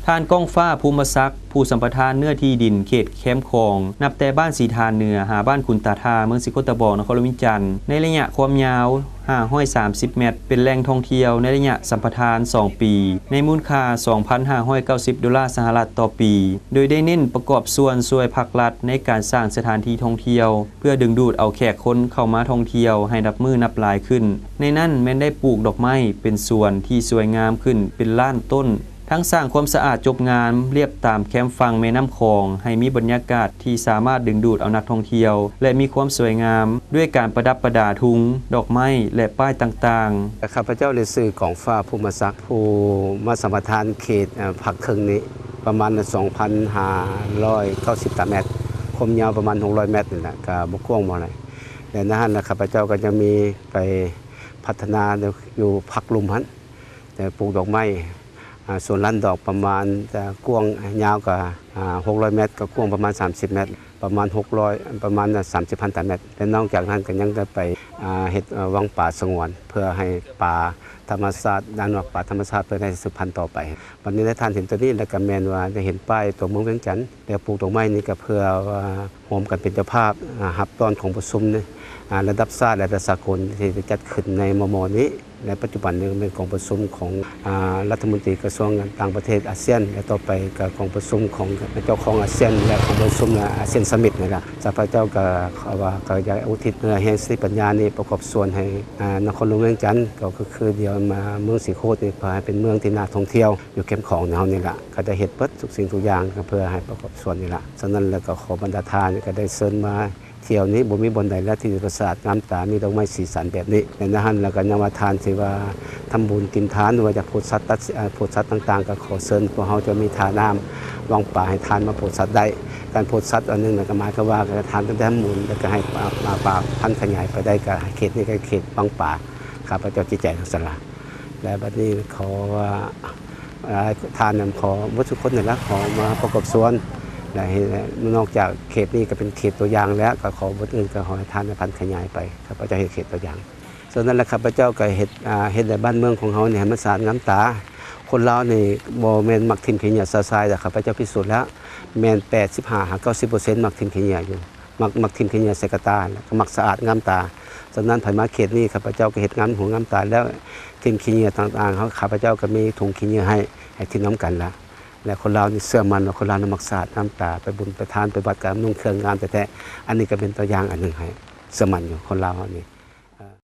ท่านก้องฟ้าภูมิศักดิ์ผู้สัมปทานเนื้อที่ดินเขตแคมป์คลองนับแต่บ้านสีทานเหนือหาบ้านขุนตาทาเมืองสิโคตะบองนครวิจันทร์ในระยะความยาว530 เมตรเป็นแหล่งท่องเที่ยวในระยะสัมปทาน 2 ปีในมูลค่า $2,590 สหรัฐต่อปี โดยได้เน้นประกอบส่วนช่วยภาครัฐในการสร้างสถานที่ท่องเที่ยวเพื่อดึงดูดเอาแขกคนเข้ามาท่องเที่ยวให้นับมือนับหลายขึ้นในนั้นแม้นได้ปลูกดอกไม้เป็นส่วนที่สวยงามขึ้นเป็นล้านต้นทั้งสร้างความสะอาดจบงานเรียบตามแคมป์ฟังแม่น้ำคลองให้มีบรรยากาศที่สามารถดึงดูดเอานักท่องเที่ยวและมีความสวยงามด้วยการประดับประดาทุงดอกไม้และป้ายต่างๆข้าพเจ้าเลยซื้อของฟ้าภูมิศักดิ์ผู้มาสัมปทานเขตผักเคิงนี้ประมาณ 2,590 เมตรความยาวประมาณ600 เมตรนี่แหละกับบกว้างมาเลยแต่นั่นนะข้าพเจ้าก็จะมีไปพัฒนาอยู่ผักลุมหันแต่ปลูกดอกไม้ส่วนล้านดอกประมาณจะกว้างยาวกับ600 เมตรก็กว้างประมาณ30 เมตรประมาณ600ประมาณ30,000 เมตรและนอกจากนั้นก็ยังได้ไปเฮ็ดวังป่าสงวนเพื่อให้ป่าธรรมชาติด้านนอกป่าธรรมชาติเพื่อให้สืบพันธุ์ต่อไปวันนี้ได้ท่านเห็นตัวนี้แล้วก็แมนว่าจะเห็นป้ายตัวเมืองเวียงจันทร์แล้วปลูกดอกไม้นี่ก็เพื่อว่าร่วมกันเป็นเจ้าภาพรับตอนของประชุมระดับชาติและระดับสากลที่จะจัดขึ้นในมม.นี้ในปัจจุบันนี้เป็นกองประชุมของรัฐมนตรีกระทรวงต่างประเทศอาเซียนและต่อไปกับกองประชุมของเจ้าของอาเซียนและกองประชุมอาเซียนสมิตนี่แหละสภาเจ้าก็ว่าก็อยากอุทิศแห่งสติปัญญานี้ประกอบส่วนให้นครหลวงเวียงจันทร์ก็คือเดียวมาเมืองสีโคตรนี่เพื่อให้เป็นเมืองที่น่าท่องเที่ยวอยู่เข้มของในเฮานี่แหละก็ได้เฮ็ดเปิดทุกสิ่งทุกอย่างเพื่อให้ประกอบส่วนนี่แหละฉะนั้นแล้วก็ขอบรรดาทานก็ได้เชิญมาเที่ยวนี้บ่มีบนใดแล้วที่ประสาทงามตามีดอกไม้สีสันแบบนี้ในนั้นแล้วก็ยังว่าทานที่ว่าทำบุญกินทานหรือว่าจะโพธิสัตว์โพธิสัตว์ต่างๆก็ขอเชิญพวกเฮาจะมีทาน้ำวางป่าให้ทานมาโพธิสัตว์ได้การโพธิสัตว์อันนึงก็หมายความว่าทานตั้งแต่มูลแล้วก็ให้ป่าพันธุ์ขยายไปได้ก็เขตนี้ก็เขตวางป่าข้าพเจ้าจิตใจทั้งสละและบัดนี้ขอว่าทานขอวัตถุคนนี่ละขอมาประกอบส่วนนอกจากเขตนี้ก็เป็นเขตตัวอย่างแล้วก็ขอบทอื่นก็ขอให้ทานพันธุ์ขยายไปข้าพเจ้าเห็นเขตตัวอย่างส่วนนั้นแหละข้าพเจ้าก็เห็นในบ้านเมืองของเขาเนี่ยมันสะอาดงามตาคนเรานี่บ่แม่นมักทิมขี้เหงื่อซาซายแต่ข้าพเจ้าพิสูจน์แล้วแม่น85-90%มักทิมขี้เหงื่ออยู่มักทิมขี้เหงื่อใส่กระตาแล้วก็มักสะอาดงามตาฉะนั้นไผมาเขตนี้ข้าพเจ้าก็เฮ็ดงามหูงามตาแล้วทิมขี้เหงื่อต่างๆเขาข้าพเจ้าก็มีถุงขี้เหงื่อให้ทิมน้ำกันละและคนเรานี่เสื่อมันว่าคนเรามักสะอาดน้ำตาไปบุญไปทานไปวัดกับนุ่งเครื่องงามแต่อันนี้ก็เป็นตัวอย่างอันหนึ่งให้เสื่อมันอยู่คนเรานี่